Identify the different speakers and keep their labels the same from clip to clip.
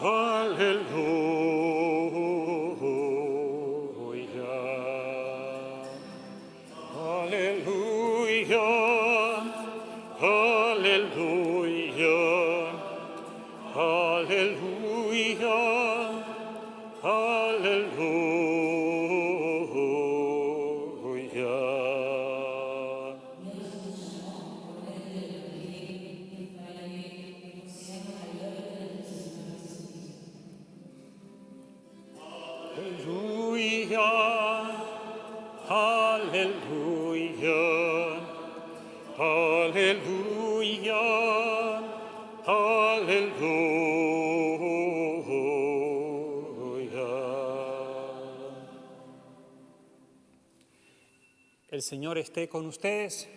Speaker 1: Aleluya. Aleluya. Aleluya. Aleluya. El Señor esté con ustedes.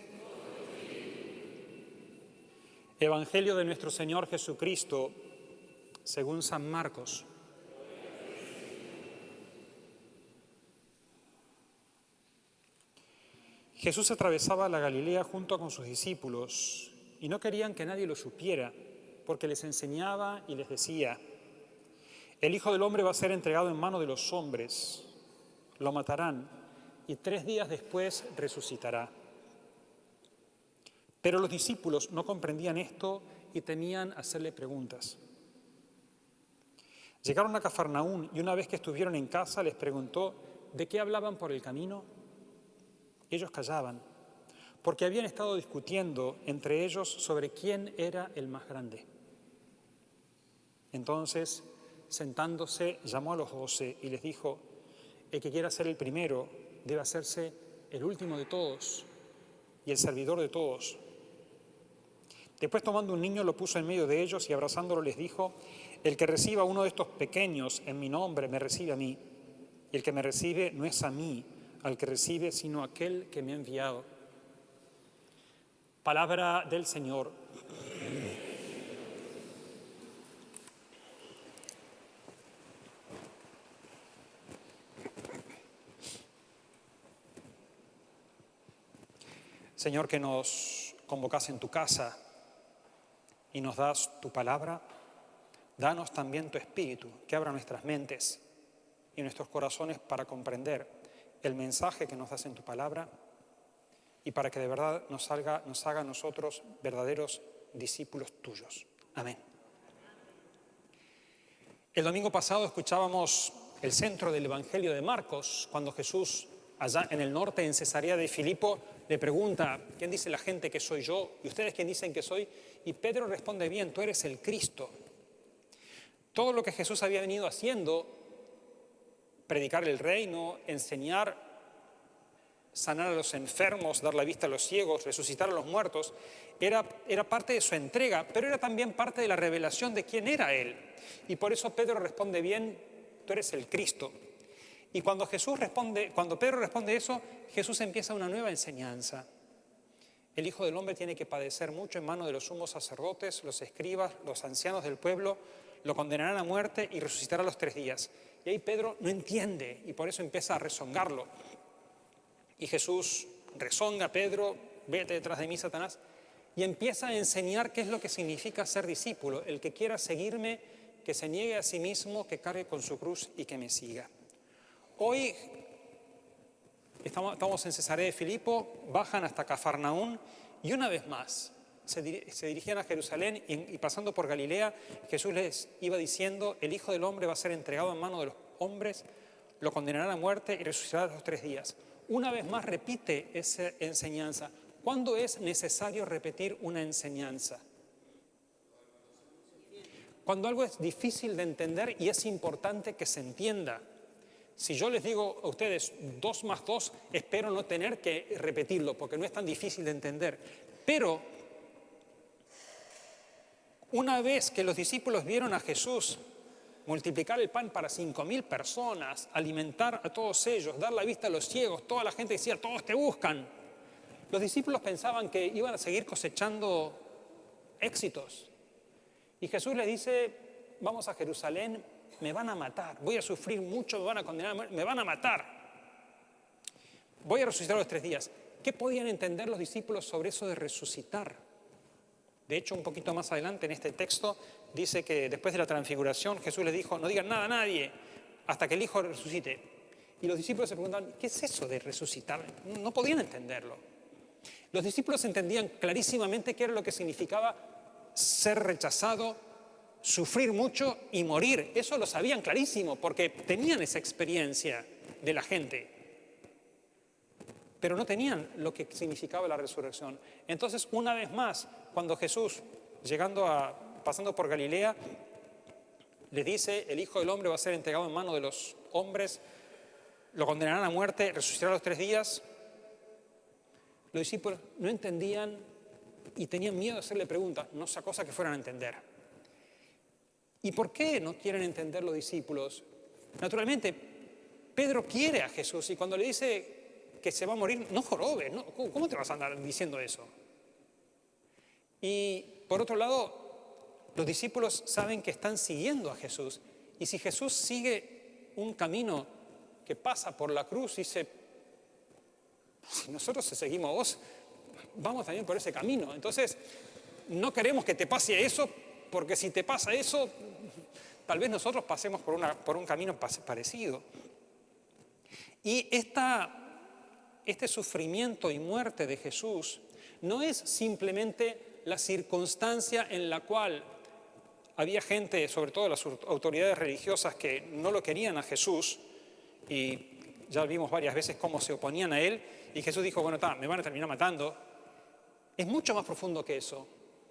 Speaker 1: Evangelio de nuestro Señor Jesucristo, según San Marcos. Jesús atravesaba la Galilea junto con sus discípulos y no querían que nadie lo supiera, porque les enseñaba y les decía: el Hijo del Hombre va a ser entregado en manos de los hombres, lo matarán y 3 días después resucitará. Pero los discípulos no comprendían esto y temían hacerle preguntas. Llegaron a Cafarnaún y una vez que estuvieron en casa les preguntó de qué hablaban por el camino. Ellos callaban, porque habían estado discutiendo entre ellos sobre quién era el más grande. Entonces, sentándose, llamó a los 12 y les dijo: el que quiera ser el primero debe hacerse el último de todos y el servidor de todos. Después, tomando un niño, lo puso en medio de ellos y abrazándolo les dijo: el que reciba a uno de estos pequeños en mi nombre me recibe a mí, y el que me recibe no es a mí al que recibe, sino a aquel que me ha enviado. Palabra del Señor. Señor, que nos convocas en tu casa y nos das tu palabra, danos también tu espíritu, que abra nuestras mentes y nuestros corazones para comprender el mensaje que nos das en tu palabra y para que de verdad nos haga a nosotros verdaderos discípulos tuyos. Amén. El domingo pasado escuchábamos el centro del Evangelio de Marcos, cuando Jesús, allá en el norte, en Cesarea de Filipo, le pregunta: ¿quién dice la gente que soy yo? ¿Y ustedes quién dicen que soy? Y Pedro responde: bien, tú eres el Cristo. Todo lo que Jesús había venido haciendo, predicar el reino, enseñar, sanar a los enfermos, dar la vista a los ciegos, resucitar a los muertos, era parte de su entrega, pero era también parte de la revelación de quién era Él. Y por eso Pedro responde: bien, tú eres el Cristo. Y cuando Pedro responde eso, Jesús empieza una nueva enseñanza. El Hijo del Hombre tiene que padecer mucho en manos de los sumos sacerdotes, los escribas, los ancianos del pueblo, lo condenarán a muerte y resucitará a los 3 días. Y ahí Pedro no entiende y por eso empieza a rezongarlo. Y Jesús rezonga a Pedro: vete detrás de mí, Satanás, y empieza a enseñar qué es lo que significa ser discípulo. El que quiera seguirme, que se niegue a sí mismo, que cargue con su cruz y que me siga. Hoy estamos en Cesarea de Filipo, bajan hasta Cafarnaún y una vez más se dirigían a Jerusalén y pasando por Galilea, Jesús les iba diciendo: el Hijo del Hombre va a ser entregado en manos de los hombres, lo condenarán a muerte y resucitará a los 3 días. Una vez más repite esa enseñanza. ¿Cuándo es necesario repetir una enseñanza? Cuando algo es difícil de entender y es importante que se entienda. Si yo les digo a ustedes 2 más 2, espero no tener que repetirlo porque no es tan difícil de entender. Pero una vez que los discípulos vieron a Jesús multiplicar el pan para 5.000 personas, alimentar a todos ellos, dar la vista a los ciegos, toda la gente decía: todos te buscan. Los discípulos pensaban que iban a seguir cosechando éxitos. Y Jesús les dice: vamos a Jerusalén, me van a matar, voy a sufrir mucho, me van a condenar, me van a matar. Voy a resucitar a los 3 días. ¿Qué podían entender los discípulos sobre eso de resucitar? De hecho, un poquito más adelante en este texto dice que después de la transfiguración Jesús les dijo, no digan nada a nadie hasta que el Hijo resucite. Y los discípulos se preguntaban, ¿qué es eso de resucitar? No podían entenderlo. Los discípulos entendían clarísimamente qué era lo que significaba ser rechazado, sufrir mucho y morir. Eso lo sabían clarísimo porque tenían esa experiencia de la gente. Pero no tenían lo que significaba la resurrección. Entonces, una vez más, cuando Jesús, pasando por Galilea, le dice, el Hijo del Hombre va a ser entregado en manos de los hombres, lo condenarán a muerte, resucitará a los 3 días. Los discípulos no entendían y tenían miedo de hacerle preguntas, no sea cosa que fueran a entender. ¿Y por qué no quieren entender los discípulos? Naturalmente, Pedro quiere a Jesús y cuando le dice que se va a morir, no jorobes, ¿no? ¿Cómo te vas a andar diciendo eso? Y por otro lado, los discípulos saben que están siguiendo a Jesús. Y si Jesús sigue un camino que pasa por la cruz, dice, si nosotros seguimos a vos, vamos también por ese camino. Entonces, no queremos que te pase eso, porque si te pasa eso, tal vez nosotros pasemos por un camino parecido. Y este sufrimiento y muerte de Jesús no es simplemente la circunstancia en la cual había gente, sobre todo las autoridades religiosas, que no lo querían a Jesús y ya vimos varias veces cómo se oponían a él y Jesús dijo, bueno, me van a terminar matando. Es mucho más profundo que eso.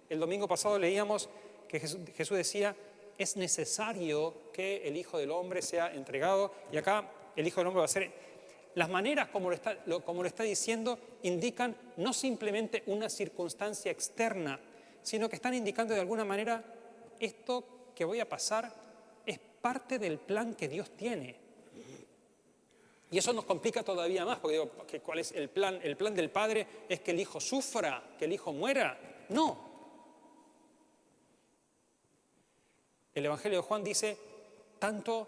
Speaker 1: El domingo pasado leíamos que Jesús decía, es necesario que el Hijo del Hombre sea entregado y acá el Hijo del Hombre va a ser... Las maneras como lo está diciendo indican no simplemente una circunstancia externa, sino que están indicando de alguna manera esto que voy a pasar es parte del plan que Dios tiene. Y eso nos complica todavía más, porque digo, ¿cuál es el plan? ¿El plan del Padre es que el Hijo sufra, que el Hijo muera? No. El Evangelio de Juan dice, tanto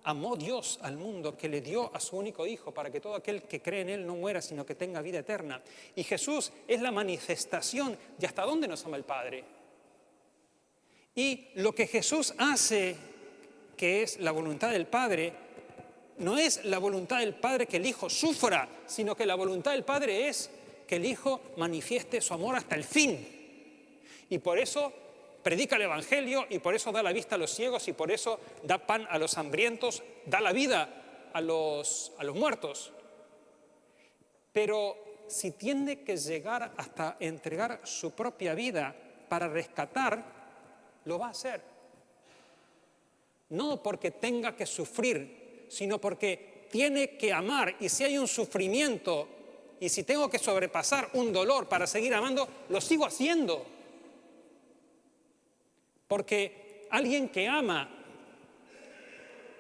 Speaker 1: amó Dios al mundo que le dio a su único Hijo para que todo aquel que cree en Él no muera, sino que tenga vida eterna. Y Jesús es la manifestación de hasta dónde nos ama el Padre. Y lo que Jesús hace, que es la voluntad del Padre, no es la voluntad del Padre que el Hijo sufra, sino que la voluntad del Padre es que el Hijo manifieste su amor hasta el fin. Y por eso predica el Evangelio y por eso da la vista a los ciegos y por eso da pan a los hambrientos, da la vida a los muertos. Pero si tiene que llegar hasta entregar su propia vida para rescatar, lo va a hacer. No porque tenga que sufrir, sino porque tiene que amar. Y si hay un sufrimiento y si tengo que sobrepasar un dolor para seguir amando, lo sigo haciendo. Porque alguien que ama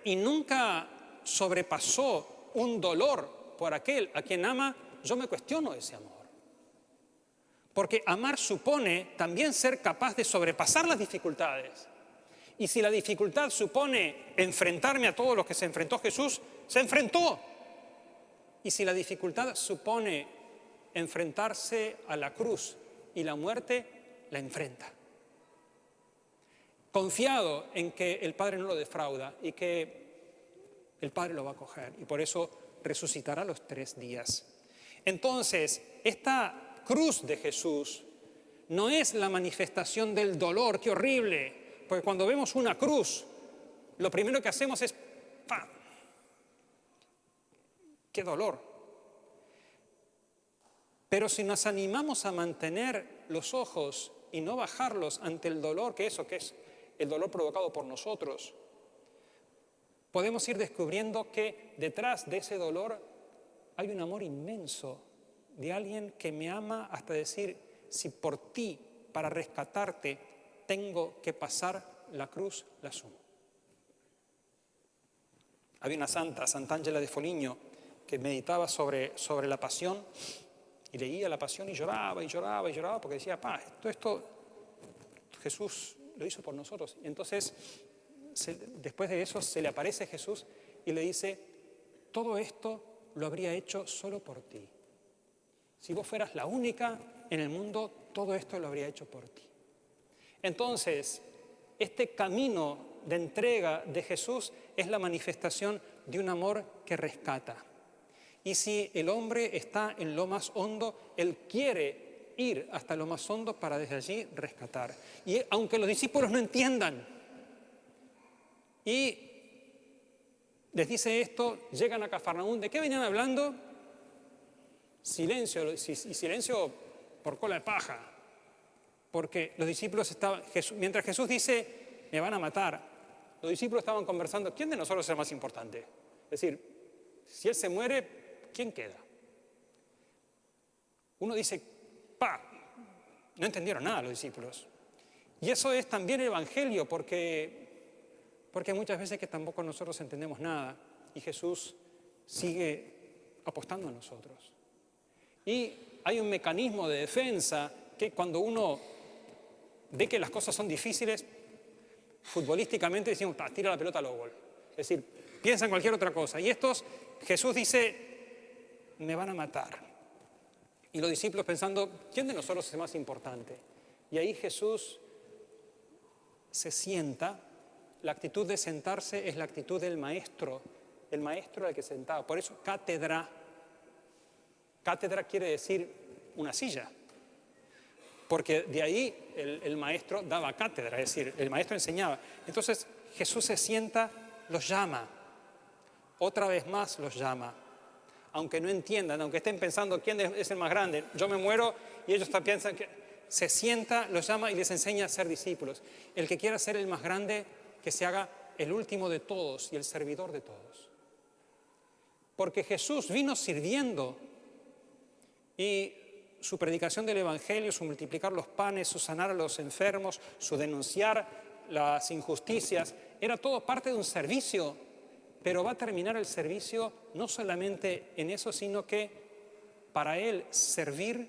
Speaker 1: y nunca sobrepasó un dolor por aquel a quien ama, yo me cuestiono ese amor. Porque amar supone también ser capaz de sobrepasar las dificultades. Y si la dificultad supone enfrentarme a todo lo que se enfrentó Jesús, se enfrentó. Y si la dificultad supone enfrentarse a la cruz y la muerte, la enfrenta. Confiado en que el Padre no lo defrauda y que el Padre lo va a acoger y por eso resucitará a los 3 días. Entonces, esta cruz de Jesús no es la manifestación del dolor, qué horrible, porque cuando vemos una cruz, lo primero que hacemos es ¡pam! ¡Qué dolor! Pero si nos animamos a mantener los ojos y no bajarlos ante el dolor, que es el dolor provocado por nosotros, podemos ir descubriendo que detrás de ese dolor hay un amor inmenso de alguien que me ama hasta decir, si por ti, para rescatarte, tengo que pasar la cruz, la asumo. Había una santa, Sant'Angela de Foligno, que meditaba sobre la pasión y leía la pasión y lloraba y lloraba y lloraba porque decía, esto Jesús lo hizo por nosotros. Y entonces, después de eso, se le aparece Jesús y le dice, todo esto lo habría hecho solo por ti. Si vos fueras la única en el mundo, todo esto lo habría hecho por ti. Entonces, este camino de entrega de Jesús es la manifestación de un amor que rescata. Y si el hombre está en lo más hondo, él quiere ir hasta lo más hondo para desde allí rescatar. Y aunque los discípulos no entiendan, y les dice esto, llegan a Cafarnaúm. ¿De qué venían hablando? Silencio, y silencio por cola de paja. Porque los discípulos estaban, mientras Jesús dice, me van a matar, los discípulos estaban conversando, ¿quién de nosotros es el más importante? Es decir, si él se muere, ¿quién queda? Uno dice, no entendieron nada los discípulos. Y eso es también el Evangelio, porque muchas veces que tampoco nosotros entendemos nada y Jesús sigue apostando a nosotros. Y hay un mecanismo de defensa que cuando uno ve que las cosas son difíciles, futbolísticamente decimos, tira la pelota al gol. Es decir, piensa en cualquier otra cosa. Y Jesús dice, me van a matar. Y los discípulos pensando, ¿quién de nosotros es más importante? Y ahí Jesús se sienta. La actitud de sentarse es la actitud del maestro, el maestro al que sentaba. Por eso cátedra. Cátedra quiere decir una silla. Porque de ahí el maestro daba cátedra, es decir, el maestro enseñaba. Entonces Jesús se sienta, los llama. Otra vez más los llama. Aunque no entiendan, aunque estén pensando quién es el más grande. Yo me muero y ellos piensan que se sienta, los llama y les enseña a ser discípulos. El que quiera ser el más grande, que se haga el último de todos y el servidor de todos. Porque Jesús vino sirviendo y su predicación del Evangelio, su multiplicar los panes, su sanar a los enfermos, su denunciar las injusticias, era todo parte de un servicio, pero va a terminar el servicio no solamente en eso, sino que para él servir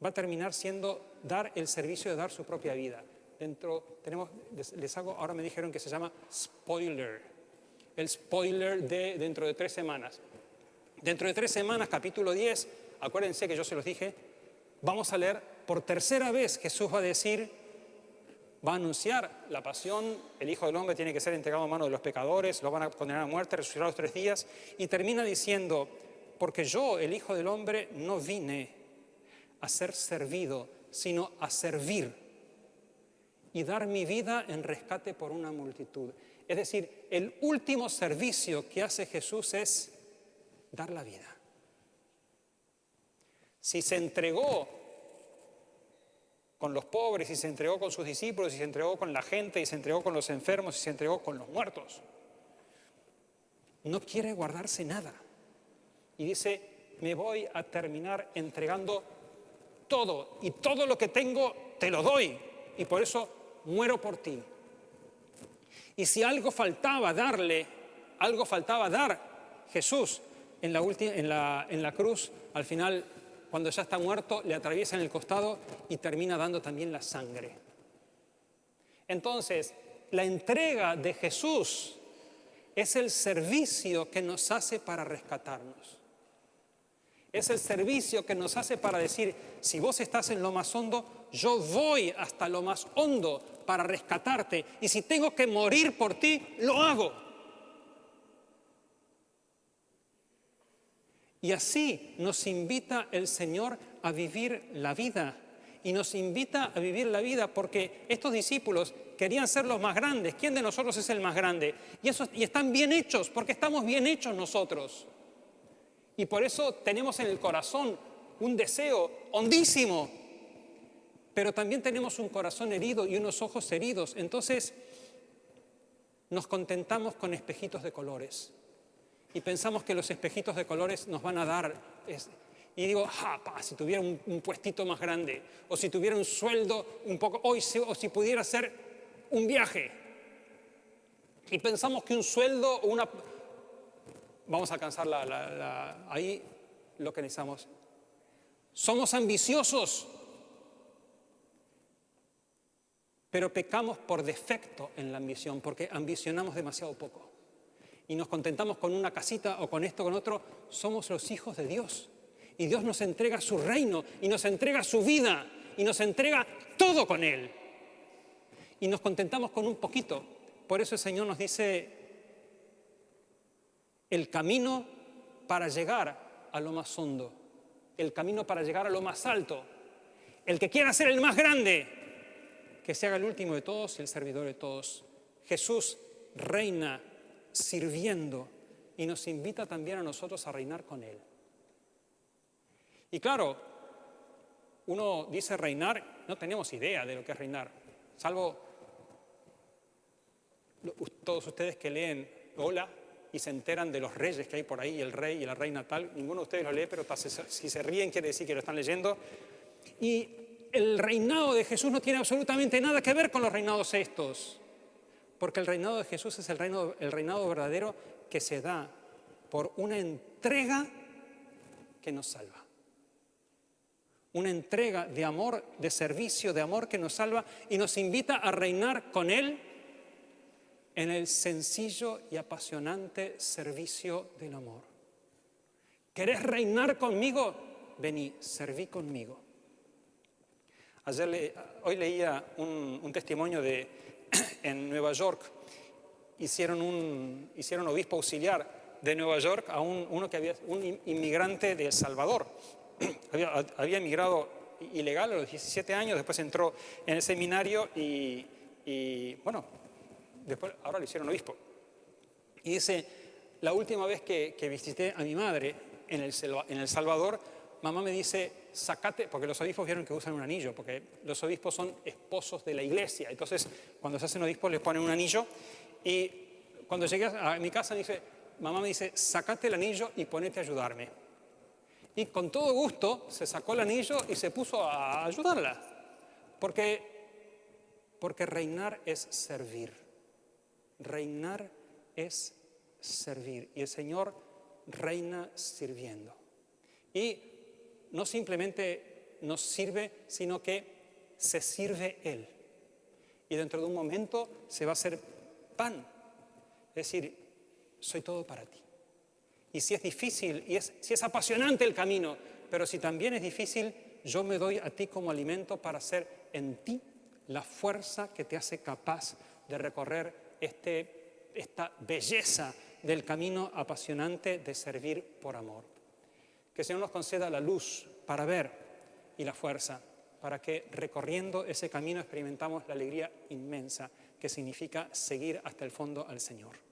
Speaker 1: va a terminar siendo dar el servicio de dar su propia vida. Ahora me dijeron que se llama spoiler, el spoiler de dentro de 3 semanas. Dentro de 3 semanas, capítulo 10, acuérdense que yo se los dije, vamos a leer por tercera vez. Jesús va a decir, va a anunciar la pasión, el Hijo del Hombre tiene que ser entregado a manos de los pecadores, lo van a condenar a muerte, resucitar a los 3 días, y termina diciendo, porque yo, el Hijo del Hombre, no vine a ser servido, sino a servir y dar mi vida en rescate por una multitud. Es decir, el último servicio que hace Jesús es dar la vida. Si se entregó con los pobres, si se entregó con sus discípulos, si se entregó con la gente, y se entregó con los enfermos, si se entregó con los muertos, no quiere guardarse nada. Y dice, me voy a terminar entregando todo, y todo lo que tengo te lo doy, y por eso muero por ti. Y si algo faltaba darle, algo faltaba dar Jesús en la cruz, al final, cuando ya está muerto, le atraviesa en el costado y termina dando también la sangre. Entonces, la entrega de Jesús es el servicio que nos hace para rescatarnos. Es el servicio que nos hace para decir, si vos estás en lo más hondo, yo voy hasta lo más hondo para rescatarte. Y si tengo que morir por ti, lo hago. Y así nos invita el Señor a vivir la vida. Y nos invita a vivir la vida porque estos discípulos querían ser los más grandes. ¿Quién de nosotros es el más grande? Y están bien hechos, porque estamos bien hechos nosotros. Y por eso tenemos en el corazón un deseo hondísimo, pero también tenemos un corazón herido y unos ojos heridos. Entonces nos contentamos con espejitos de colores y pensamos que los espejitos de colores nos van a dar. Y digo, si tuviera un puestito más grande, o si tuviera un sueldo un poco, o si pudiera hacer un viaje. Y pensamos que un sueldo o una... Vamos a alcanzar ahí lo que necesitamos. Somos ambiciosos, pero pecamos por defecto en la ambición, porque ambicionamos demasiado poco. Y nos contentamos con una casita o con esto o con otro. Somos los hijos de Dios. Y Dios nos entrega su reino, y nos entrega su vida, y nos entrega todo con Él. y nos contentamos con un poquito. Por eso el Señor nos dice, el camino para llegar a lo más hondo, el camino para llegar a lo más alto. El que quiera ser el más grande, que se haga el último de todos y el servidor de todos. Jesús reina sirviendo y nos invita también a nosotros a reinar con Él. Y claro, uno dice reinar, no tenemos idea de lo que es reinar, salvo todos ustedes que leen Hola y se enteran de los reyes que hay por ahí, el rey y la reina tal. Ninguno de ustedes lo lee, pero si se ríen quiere decir que lo están leyendo. Y el reinado de Jesús no tiene absolutamente nada que ver con los reinados estos, porque el reinado de Jesús es el reinado verdadero que se da por una entrega que nos salva. Una entrega de amor, de servicio, de amor que nos salva y nos invita a reinar con Él en el sencillo y apasionante servicio del amor. ¿Querés reinar conmigo? Vení, serví conmigo. Hoy leía un testimonio en Nueva York. Hicieron obispo auxiliar de Nueva York a un inmigrante de El Salvador. Había emigrado ilegal a los 17 años, después entró en el seminario y bueno, después ahora lo hicieron obispo. Y dice, la última vez que visité a mi madre en El Salvador, mamá me dice, sacate, porque los obispos vieron que usan un anillo, porque los obispos son esposos de la iglesia. Entonces, cuando se hacen obispos les ponen un anillo. Y cuando llegué a mi casa, mamá me dice, sacate el anillo y ponete a ayudarme. Y con todo gusto se sacó el anillo y se puso a ayudarla. Porque reinar es servir. Reinar es servir. Y el Señor reina sirviendo. Y no simplemente nos sirve, sino que se sirve Él. Y dentro de un momento se va a hacer pan. Es decir, soy todo para ti. Y si es difícil, si es apasionante el camino, pero si también es difícil, yo me doy a ti como alimento para hacer en ti la fuerza que te hace capaz de recorrer esta belleza del camino apasionante de servir por amor. Que el Señor nos conceda la luz para ver y la fuerza para que recorriendo ese camino experimentamos la alegría inmensa que significa seguir hasta el fondo al Señor.